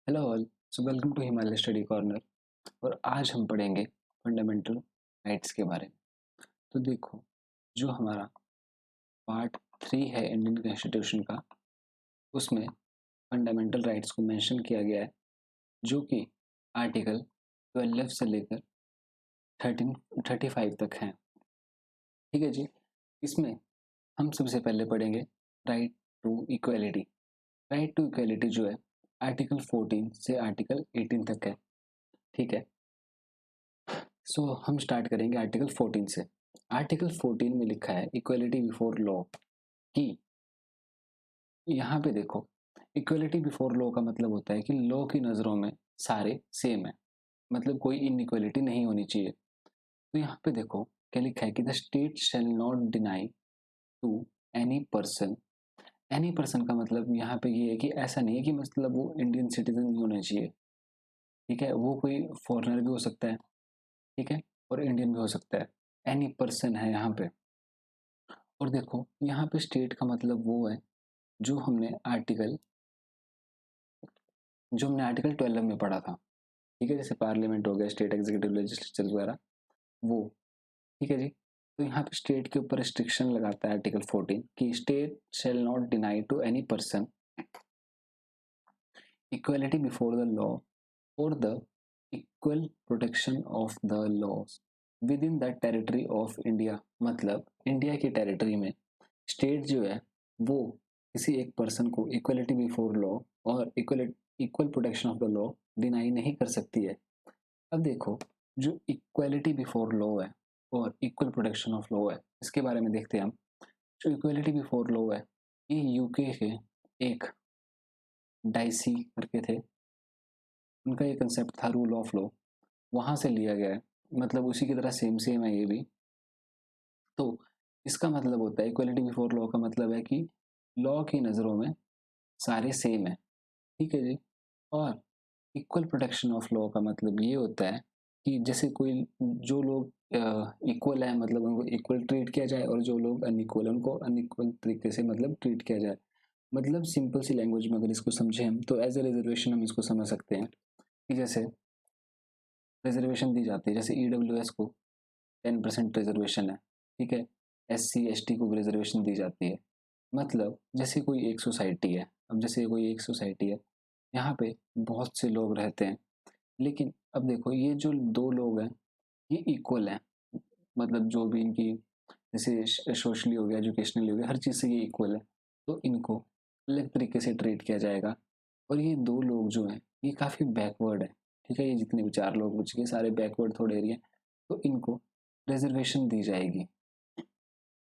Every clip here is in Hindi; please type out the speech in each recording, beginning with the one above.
Hello all. Welcome to Himalaya study corner. और आज हम पढ़ेंगे फंडामेंटल राइट्स के बारे में। तो देखो, जो हमारा पार्ट 3 है इंडियन कॉन्स्टिट्यूशन का, उसमें फंडामेंटल राइट्स को मेंशन किया गया है, जो कि आर्टिकल 12 से लेकर 1335 तक हैं। ठीक है जी। इसमें हम सबसे पहले पढ़ेंगे right to equality. Right to equality जो है आर्टिकल 14 से आर्टिकल 18 तक है। ठीक है। हम स्टार्ट करेंगे आर्टिकल 14 से। आर्टिकल 14 में लिखा है इक्वलिटी बिफोर लॉ की। यहाँ पे देखो, इक्वलिटी बिफोर लॉ का मतलब होता है कि लॉ की नज़रों में सारे सेम है, मतलब कोई इनइक्वलिटी नहीं होनी चाहिए। तो यहाँ पे देखो क्या लिखा है कि the state shall not deny to any person. Any person का मतलब यहाँ पे ये है कि ऐसा नहीं है कि मतलब वो इंडियन सिटीजन नहीं होना चाहिए। ठीक है, वो कोई फॉरेनर भी हो सकता है। ठीक है, और इंडियन भी हो सकता है। एनी पर्सन है यहाँ पे। और देखो यहाँ पे स्टेट का मतलब वो है जो हमने आर्टिकल 12 में पढ़ा था। ठीक है, जैसे पार्लियामेंट हो गया, स्टेट एग्जीक्यूटिव लेजिस्लेचर वगैरह, वो। ठीक है जी। तो यहाँ पे स्टेट के ऊपर रिस्ट्रिक्शन लगाता है आर्टिकल 14 कि state shall not deny to any person equality before the law और the equal protection of the laws within the territory of India. मतलब इंडिया की टेरिटरी में स्टेट जो है वो किसी एक पर्सन को इक्वलिटी बिफोर लॉ और equal protection of the law deny नहीं कर सकती है। अब देखो, जो इक्वलिटी बिफोर लॉ है और इक्वल प्रोटेक्शन ऑफ लॉ है, इसके बारे में देखते हैं हम। जो इक्वलिटी बिफोर लॉ है, ये यूके के एक डाइसी करके थे, उनका ये कंसेप्ट था रूल ऑफ लॉ, वहां से लिया गया है। मतलब उसी की तरह सेम सेम है ये भी। तो इसका मतलब होता है, इक्वलिटी बिफोर लॉ का मतलब है कि लॉ की नज़रों में सारे सेम है। ठीक है जी। और इक्वल प्रोटेक्शन ऑफ लॉ का मतलब ये होता है कि जैसे कोई, जो लोग इक्वल है मतलब उनको इक्वल ट्रीट किया जाए, और जो लोग अनइक्वल है उनको अनइक्वल तरीके से मतलब ट्रीट किया जाए। मतलब सिंपल सी लैंग्वेज में अगर इसको समझें हम, तो एज ए रिजर्वेशन हम इसको समझ सकते हैं कि जैसे रिजर्वेशन दी जाती है, जैसे ईडब्ल्यूएस को 10% रिजर्वेशन है। ठीक है, एससी एसटी को भी रिजर्वेशन दी जाती है। मतलब जैसे कोई एक सोसाइटी है, अब जैसे कोई एक सोसाइटी है, यहाँ पे बहुत से लोग रहते हैं, लेकिन अब देखो ये जो दो लोग हैं ये इक्वल हैं। मतलब जो भी इनकी, जैसे सोशली हो गया, एजुकेशनली हो गया, हर चीज़ से ये इक्वल है। तो इनको अलग तरीके से ट्रीट किया जाएगा। और ये दो लोग जो हैं ये काफ़ी बैकवर्ड है। ठीक है, ये जितने भी चार लोग बच गए सारे बैकवर्ड थोड़े एरिया, तो इनको रिजर्वेशन दी जाएगी।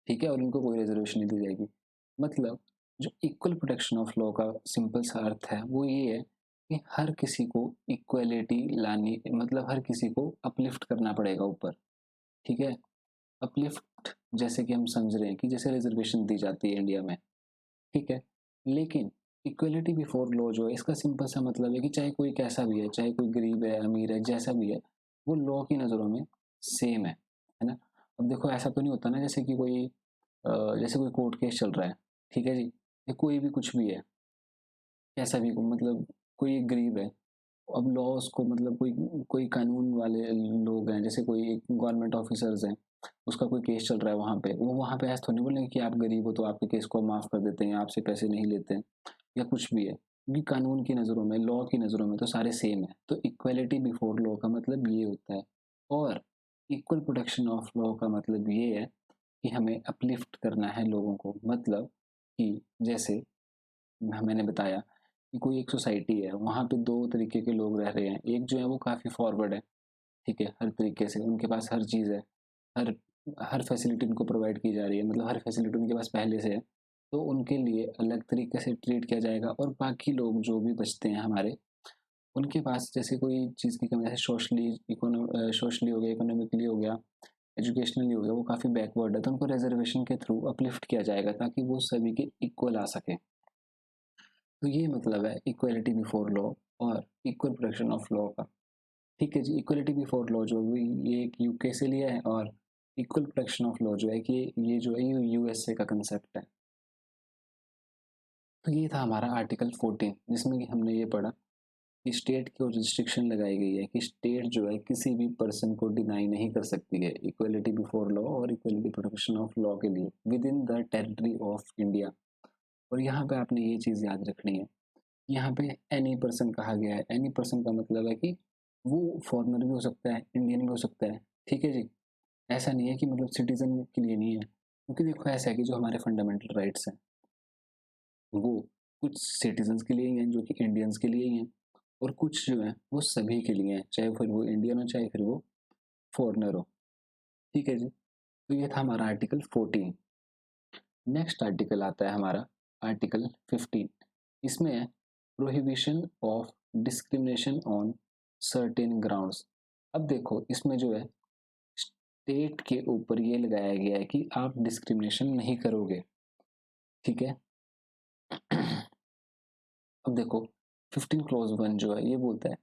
ठीक है, और इनको कोई रिजर्वेशन नहीं दी जाएगी। मतलब जो इक्वल प्रोटेक्शन ऑफ लॉ का सिंपल सा अर्थ है वो ये है कि हर किसी को इक्वलिटी लानी, मतलब हर किसी को अपलिफ्ट करना पड़ेगा ऊपर। ठीक है, अपलिफ्ट जैसे कि हम समझ रहे हैं कि जैसे रिजर्वेशन दी जाती है इंडिया में। ठीक है, लेकिन इक्वलिटी बिफोर लॉ जो है इसका सिंपल सा मतलब है कि चाहे कोई कैसा भी है, चाहे कोई गरीब है अमीर है जैसा भी है, वो लॉ की नज़रों में सेम है ना। अब देखो ऐसा तो नहीं होता ना, जैसे कि कोई जैसे कोई कोर्ट केस चल रहा है, ठीक है जी, या कोई भी कुछ भी है, कैसा भी मतलब कोई एक गरीब है, अब लॉ उसको मतलब कोई कोई कानून वाले लोग हैं, जैसे कोई गवर्नमेंट ऑफिसर्स हैं, उसका कोई केस चल रहा है वहाँ पे, वो वहाँ पे ऐसा थोड़ी बोलेंगे कि आप गरीब हो तो आपके केस को माफ़ कर देते हैं, आपसे पैसे नहीं लेते हैं या कुछ भी है, क्योंकि कानून की नज़रों में, लॉ की नज़रों में तो सारे सेम है। तो इक्वलिटी बिफोर लॉ का मतलब ये होता है। और इक्वल प्रोटेक्शन ऑफ लॉ का मतलब ये है कि हमें अपलिफ्ट करना है लोगों को। मतलब कि जैसे मैंने बताया कि कोई एक सोसाइटी है, वहाँ पे दो तरीके के लोग रह रहे हैं। एक जो है वो काफ़ी फॉरवर्ड है, ठीक है, हर तरीके से उनके पास हर चीज़ है, हर हर फैसिलिटी उनको प्रोवाइड की जा रही है, मतलब हर फैसिलिटी उनके पास पहले से है। तो उनके लिए अलग तरीके से ट्रीट किया जाएगा। और बाकी लोग जो भी बचते हैं हमारे, उनके पास जैसे कोई चीज़ की कमी, जैसे सोशली हो गया, इकोनॉमिकली हो गया, एजुकेशनली हो गया, वो काफ़ी बैकवर्ड है, तो उनको रिजर्वेशन के थ्रू अपलिफ्ट किया जाएगा ताकि वो सभी के इक्वल आ सके। तो ये मतलब है इक्वलिटी बिफोर लॉ और इक्वल प्रोटेक्शन ऑफ लॉ का। ठीक है जी। इक्वलिटी बिफोर लॉ जो है ये एक यूके से लिया है, और इक्वल प्रोटेक्शन ऑफ लॉ जो है कि ये जो है ये यूएसए का कंसेप्ट है। तो ये था हमारा आर्टिकल 14, जिसमें कि हमने ये पढ़ा कि स्टेट की रिस्ट्रिक्शन लगाई गई है कि स्टेट जो है किसी भी पर्सन को डिनाई नहीं कर सकती है इक्वलिटी बिफोर लॉ और इक्वलिटी प्रोटेक्शन ऑफ लॉ के लिए with in the territory of India. और यहाँ पे आपने ये चीज़ याद रखनी है, यहाँ पे एनी पर्सन कहा गया है। एनी पर्सन का मतलब है कि वो फॉरेनर भी हो सकता है, इंडियन भी हो सकता है, ठीक है जी। ऐसा नहीं है कि मतलब सिटीजन के लिए नहीं है, क्योंकि देखो ऐसा है कि जो हमारे फंडामेंटल राइट्स हैं वो कुछ सिटीजन्स के लिए ही हैं जो कि इंडियंस के लिए ही हैं, और कुछ जो है वो सभी के लिए हैं, चाहे फिर वो इंडियन हो चाहे फिर वो फॉरेनर हो, ठीक है जी। तो ये था हमारा आर्टिकल 14। नेक्स्ट आर्टिकल आता है हमारा आर्टिकल 15। इसमें है prohibition of discrimination on certain grounds. अब देखो इसमें जो है स्टेट के ऊपर ये लगाया गया है कि आप डिस्क्रिमिनेशन नहीं करोगे, ठीक है। अब देखो 15 क्लॉज 1 जो है ये बोलता है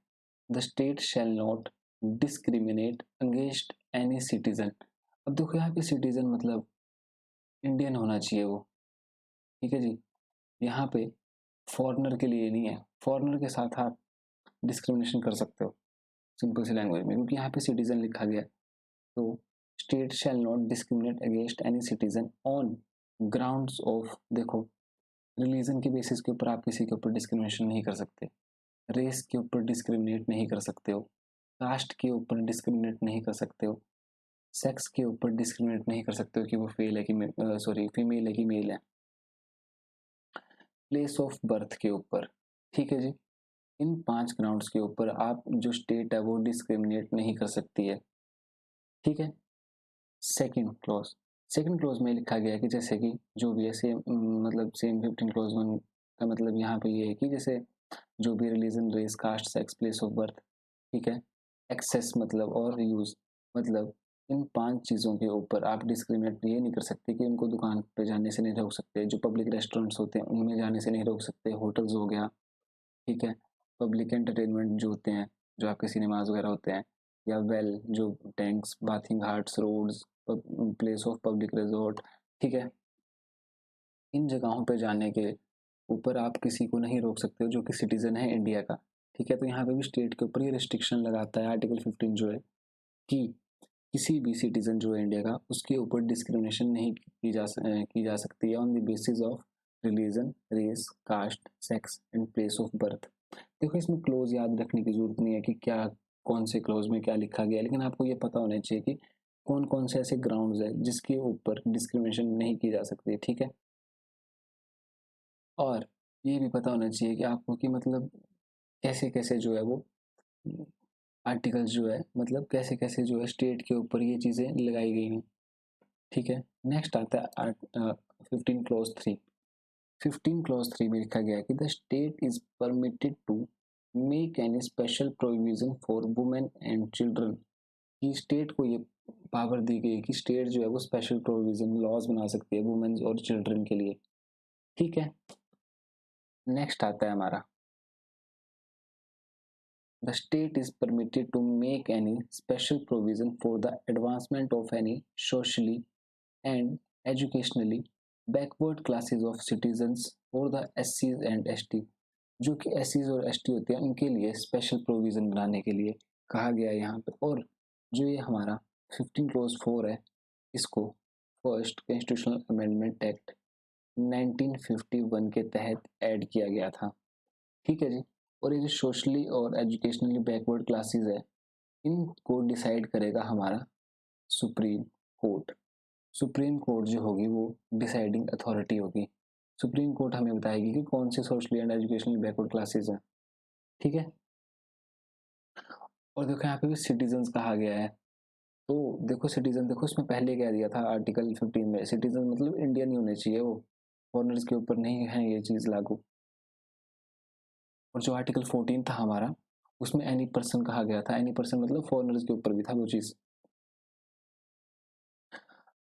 the state shall not discriminate against any citizen. अब देखो यहाँ पे सिटीजन मतलब इंडियन होना चाहिए वो, ठीक है जी। यहाँ पे फॉरेनर के लिए नहीं है, फॉरेनर के साथ आप डिस्क्रिमिनेशन कर सकते हो सिंपल सी लैंग्वेज में, क्योंकि यहाँ पे सिटीजन लिखा गया है। तो state shall not discriminate against any citizen on grounds of, देखो रिलीजन के बेसिस के ऊपर आप किसी के ऊपर डिस्क्रिमिनेशन नहीं कर सकते, रेस के ऊपर डिस्क्रिमिनेट नहीं कर सकते हो, कास्ट के ऊपर डिस्क्रिमिनेट नहीं कर सकते हो, सेक्स के ऊपर डिस्क्रिमिनेट नहीं कर सकते हो कि वो फेल है कि सॉरी फीमेल है कि मेल है, प्लेस ऑफ बर्थ के ऊपर, ठीक है जी। इन 5 ग्राउंड्स के ऊपर आप जो स्टेट है वो डिस्क्रिमिनेट नहीं कर सकती है, ठीक है। सेकंड क्लॉज में लिखा गया है कि जैसे कि जो भी है सेम, मतलब सेम 15 क्लॉज 1 का मतलब यहाँ पे ये है कि जैसे जो भी religion race caste sex place of birth, ठीक है, एक्सेस मतलब और यूज, मतलब इन 5 चीज़ों के ऊपर आप डिस्क्रिमिनेट ये नहीं कर सकते कि उनको दुकान पे जाने से नहीं रोक सकते, जो पब्लिक रेस्टोरेंट्स होते हैं उनमें जाने से नहीं रोक सकते, होटल्स हो गया, ठीक है, पब्लिक एंटरटेनमेंट जो होते हैं, जो आपके सिनेमाज वगैरह होते हैं, या वेल जो tanks bathing hearts roads place of public resort, ठीक है, इन जगहों पे जाने के ऊपर आप किसी को नहीं रोक सकते हो जो कि सिटीजन है इंडिया का, ठीक है। तो यहाँ पे भी स्टेट के ऊपर ये रिस्ट्रिक्शन लगाता है आर्टिकल 15 जो है कि किसी भी सिटीजन जो है इंडिया का उसके ऊपर डिस्क्रिमिनेशन नहीं की जा सकती है on the basis of religion race caste sex and place of birth. देखो इसमें क्लोज याद रखने की जरूरत नहीं है कि क्या कौन से क्लोज में क्या लिखा गया है, लेकिन आपको ये पता होना चाहिए कि कौन कौन से ऐसे ग्राउंड्स है जिसके ऊपर डिस्क्रिमिनेशन नहीं की जा सकती, ठीक है। और ये भी पता होना चाहिए कि आपको कि मतलब कैसे कैसे जो है वो आर्टिकल्स जो है मतलब कैसे कैसे जो है स्टेट के ऊपर ये चीज़ें लगाई गई हैं, ठीक है। नेक्स्ट आता है 15 क्लॉज 3। 15 क्लॉज 3 में लिखा गया है कि the state is permitted to make any special provision for women and children. कि स्टेट को ये पावर दी गई है कि स्टेट जो है वो स्पेशल प्रोविजन लॉज बना सकती है वुमेन और चिल्ड्रन के लिए, ठीक है। नेक्स्ट आता है हमारा the state is permitted to make any special provision for the advancement of any socially and educationally backward classes of citizens or the SCs and ST। जो कि SCs और ST होते हैं उनके लिए स्पेशल प्रोविज़न बनाने के लिए कहा गया है यहाँ पे। और जो ये हमारा 15 क्लोज 4 है इसको फर्स्ट कॉन्स्टिट्यूशनल अमेंडमेंट एक्ट 1951 के तहत ऐड किया गया था, ठीक है जी। और ये जो सोशली और एजुकेशनली बैकवर्ड क्लासेस है इनको डिसाइड करेगा हमारा सुप्रीम कोर्ट। सुप्रीम कोर्ट जो होगी वो डिसाइडिंग अथॉरिटी होगी। सुप्रीम कोर्ट हमें बताएगी कि कौन से socially and educationally backward classes हैं, ठीक है। और देखो यहाँ पे भी सिटीजन्स कहा गया है। तो देखो सिटीजन, देखो इसमें पहले क्या दिया था आर्टिकल 15 में, सिटीजन मतलब इंडियन ही होने चाहिए वो, फॉरनर्स के ऊपर नहीं है ये चीज़ लागू। और जो आर्टिकल 14 था हमारा उसमें एनी पर्सन कहा गया था, एनी पर्सन मतलब फॉरनर्स के ऊपर भी था वो चीज़।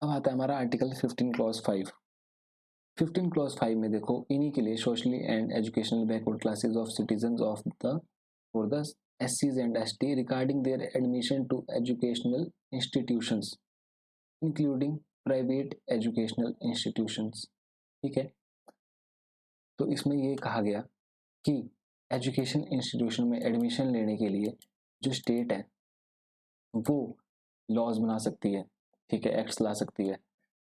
अब आता है हमारा आर्टिकल 15 क्लॉज 5। 15 क्लॉज 5 में देखो इन्हीं के लिए socially and educational backward classes of citizen of the for the SCs and ST regarding their admission to educational institutions including private educational institutions, ठीक है। तो इसमें ये कहा गया कि एजुकेशन इंस्टीट्यूशन में एडमिशन लेने के लिए जो स्टेट है वो लॉज बना सकती है, ठीक है, एक्ट्स ला सकती है।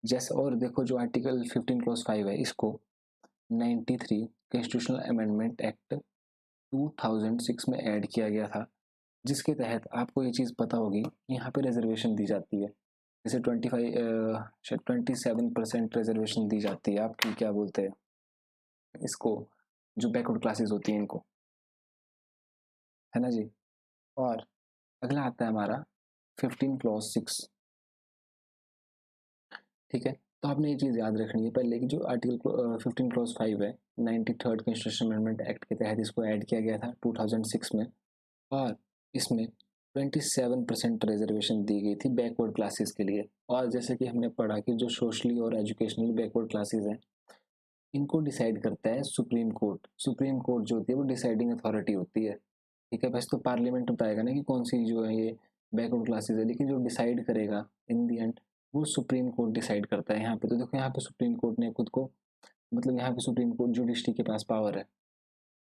जैसे और देखो जो आर्टिकल 15 क्लॉज 5 है इसको 93 कॉन्स्टिट्यूशनल अमेंडमेंट एक्ट 2006 में ऐड किया गया था, जिसके तहत आपको ये चीज़ पता होगी यहाँ पे रिजर्वेशन दी जाती है। जैसे 27% रिजर्वेशन दी जाती है आपकी, क्या बोलते हैं इसको, जो बैकवर्ड क्लासेस होती हैं इनको, है ना जी। और अगला आता है हमारा 15 क्लॉज 6, ठीक है। तो आपने ये चीज़ याद रखनी है पहले कि जो आर्टिकल 15 क्लॉज 5 है 93rd कॉन्स्टिट्यूशन अमेंडमेंट एक्ट के तहत इसको ऐड किया गया था 2006 में, और इसमें 27% रिजर्वेशन दी गई थी बैकवर्ड क्लासेस के लिए। और जैसे कि हमने पढ़ा कि जो सोशली और एजुकेशनली बैकवर्ड क्लासेस हैं इनको डिसाइड करता है सुप्रीम कोर्ट। सुप्रीम कोर्ट जो होती है वो डिसाइडिंग अथॉरिटी होती है, ठीक है। बस तो पार्लियामेंट बताएगा ना कि कौन सी जो है ये बैकवर्ड क्लासेस है, लेकिन जो डिसाइड करेगा इन दी एंड वो सुप्रीम कोर्ट डिसाइड करता है। यहाँ पे तो देखो यहाँ पे सुप्रीम कोर्ट ने खुद को, मतलब यहाँ पे सुप्रीम कोर्ट जुडिशरी के पास पावर है,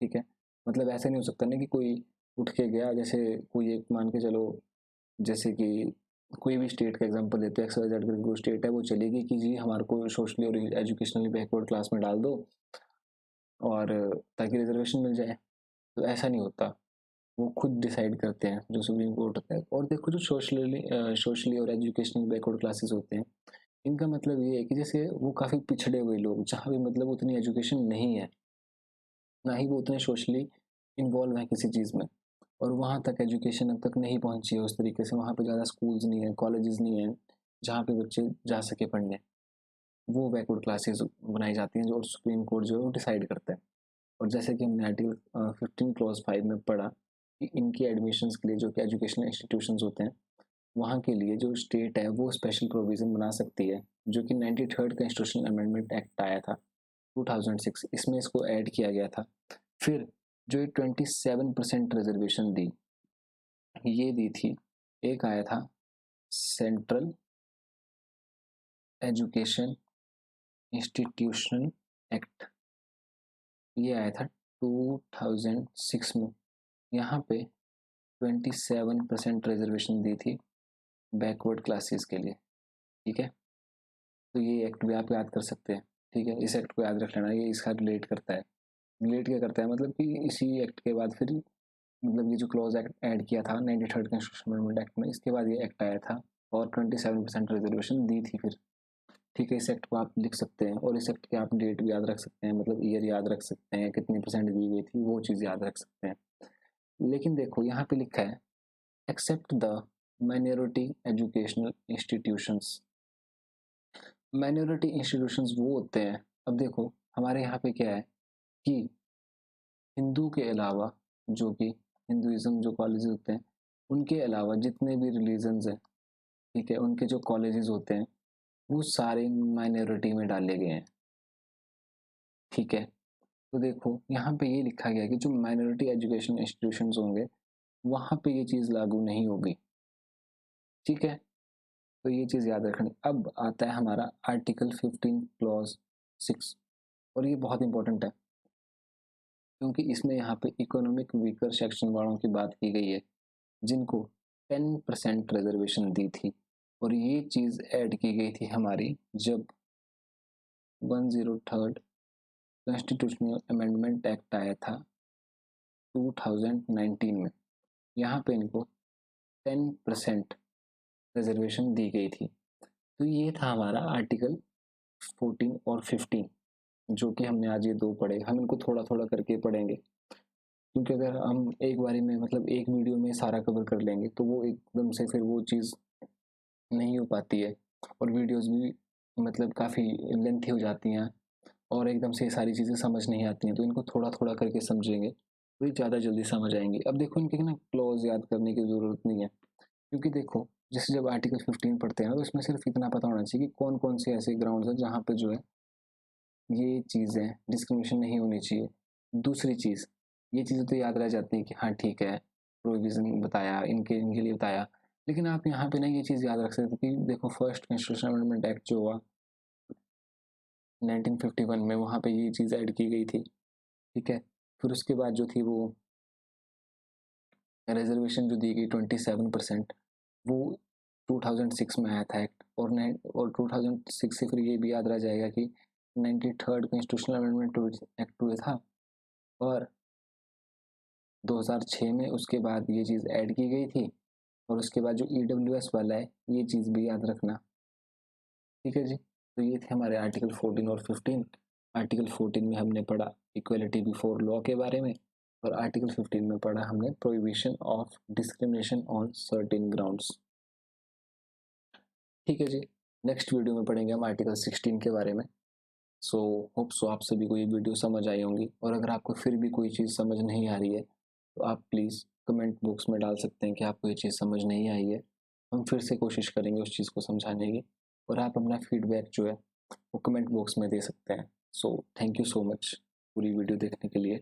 ठीक है। मतलब ऐसा नहीं हो सकता ना कि कोई उठ के गया, जैसे कोई एक मान के चलो, जैसे कि कोई भी स्टेट का एग्जांपल देते हैं, XYZ करके कोई स्टेट है, वो चलेगी कि जी हमारे को सोशली और एजुकेशनली बैकवर्ड क्लास में डाल दो और ताकि रिजर्वेशन मिल जाए। तो ऐसा नहीं होता, वो खुद डिसाइड करते हैं जो सुप्रीम कोर्ट होता है। और देखो जो सोशली और एजुकेशनल बैकवर्ड क्लासेस होते हैं इनका मतलब ये है कि जैसे वो काफ़ी पिछड़े हुए लोग, जहाँ भी मतलब उतनी एजुकेशन नहीं है, ना ही वो उतने सोशली इन्वॉल्व हैं किसी चीज़ में, और वहाँ तक एजुकेशन अब तक नहीं पहुँची है उस तरीके से, वहाँ पे ज़्यादा स्कूल्स नहीं है, कॉलेजेस नहीं है जहाँ पे बच्चे जा सके पढ़ने, वो बैकवर्ड क्लासेस बनाई जाती हैं जो सुप्रीम कोर्ट जो है वो डिसाइड करता है। और जैसे कि हमने आर्टिकल 15 क्लॉज 5 में पढ़ा कि इनके एडमिशन्स के लिए जो कि एजुकेशनल इंस्टीट्यूशंस होते हैं वहाँ के लिए जो स्टेट है वो स्पेशल प्रोविज़न बना सकती है, जो कि 93rd कॉन्स्टिट्यूशनल अमेंडमेंट एक्ट आया था 2006, इसमें इसको ऐड किया गया था। फिर जो ये 27% रिजर्वेशन दी, ये दी थी, एक आया था सेंट्रल एजुकेशन इंस्टीट्यूशन एक्ट, ये आया था 2006 में। यहाँ पे 27% रिजर्वेशन दी थी बैकवर्ड क्लासेस के लिए, ठीक है। तो ये एक्ट भी आप याद कर सकते हैं, ठीक है। इस एक्ट को याद रख लेना, ये इसका रिलेट करता है। रिलेट क्या करता है, मतलब कि इसी एक्ट के बाद फिर मतलब ये जो क्लॉज एक्ट ऐड किया था 93rd कॉन्स्टिट्यूशन अमेंडमेंट एक्ट में, इसके बाद ये एक्ट आया था और 27% रिजर्वेशन दी थी फिर, ठीक है। इस एक्ट को आप लिख सकते हैं और इस एक्ट के आप डेट भी याद रख सकते हैं, मतलब ईयर याद रख सकते हैं, कितनी परसेंट दी गई थी वो चीज़ याद रख सकते हैं। लेकिन देखो यहाँ पे लिखा है except the minority educational institutions. Minority institutions वो होते हैं, अब देखो हमारे यहाँ पे क्या है कि हिंदू के अलावा, जो कि हिंदुज़म जो कॉलेजेस होते हैं उनके अलावा जितने भी रिलीजन्स हैं, ठीक है, उनके जो कॉलेजेस होते हैं वो सारे माइनॉरिटी में डाले गए हैं, ठीक है। तो देखो यहाँ पे ये लिखा गया कि जो माइनॉरिटी एजुकेशन इंस्टीट्यूशंस होंगे वहाँ पे ये चीज़ लागू नहीं होगी, ठीक है। तो ये चीज़ याद रखनी। अब आता है हमारा आर्टिकल 15 क्लॉज 6, और ये बहुत इंपॉर्टेंट है क्योंकि इसमें यहाँ पे इकोनॉमिक वीकर सेक्शन वालों की बात की गई है जिनको 10% रिजर्वेशन दी थी, और ये चीज़ ऐड की गई थी हमारी जब 103rd कॉन्स्टिट्यूशनल अमेंडमेंट एक्ट आया था 2019 में। यहाँ पे इनको 10% रिजर्वेशन दी गई थी। तो ये था हमारा आर्टिकल 14 और 15, जो कि हमने आज ये दो पढ़े। हम इनको थोड़ा थोड़ा करके पढ़ेंगे क्योंकि अगर हम एक बारी में मतलब एक वीडियो में सारा कवर कर लेंगे तो वो एकदम से फिर वो चीज़ नहीं हो पाती है, और वीडियोस भी मतलब काफ़ी लेंथी हो जाती हैं और एकदम से सारी चीज़ें समझ नहीं आती हैं। तो इनको थोड़ा थोड़ा करके समझेंगे तो ये ज़्यादा जल्दी समझ आएंगी। अब देखो इनके ना क्लॉज याद करने की ज़रूरत नहीं है, क्योंकि देखो जैसे जब आर्टिकल 15 पढ़ते हैं ना तो इसमें सिर्फ इतना पता होना चाहिए कि कौन कौन से ऐसे ग्राउंड्स हैं जहाँ पे जो है ये चीज़ें डिस्क्रिमिनेशन नहीं होनी चाहिए। दूसरी चीज़, ये चीज़ें तो याद रह जाती है कि हाँ ठीक है, प्रोविज़न बताया, इनके इनके लिए बताया, लेकिन आप यहाँ पे ना ये चीज़ याद रख सकते कि देखो फर्स्ट कॉन्स्टिट्यूशनल अमेंडमेंट एक्ट जो हुआ 1951 में, वहाँ पे ये चीज़ ऐड की गई थी, ठीक है। फिर उसके बाद जो थी वो रिजर्वेशन जो दी गई 27%, वो 2006 में आया था एक्ट। और 2006 से फिर ये भी याद रह जाएगा कि 93rd कॉन्स्टिट्यूशनल अमेंडमेंट एक्ट हुआ था, और 2006 में उसके बाद ये चीज़ ऐड की गई थी। और उसके बाद जो EWS वाला है, ये चीज़ भी याद रखना, ठीक है जी। तो ये थे हमारे आर्टिकल 14 और 15। आर्टिकल 14 में हमने पढ़ा इक्वलिटी बिफोर लॉ के बारे में, और आर्टिकल 15 में पढ़ा हमने prohibition of discrimination on certain grounds, ठीक है जी। नेक्स्ट वीडियो में पढ़ेंगे हम आर्टिकल 16 के बारे में। सो होप सो आप सभी को ये वीडियो समझ आई होंगी, और अगर आपको फिर भी कोई चीज़ समझ नहीं आ रही है तो आप प्लीज़ कमेंट बॉक्स में डाल सकते हैं कि आपको ये चीज़ समझ नहीं आई है। हम फिर से कोशिश करेंगे उस चीज़ को समझाने की, और आप अपना फीडबैक जो है वो कमेंट बॉक्स में दे सकते हैं। So thank you so much पूरी वीडियो देखने के लिए।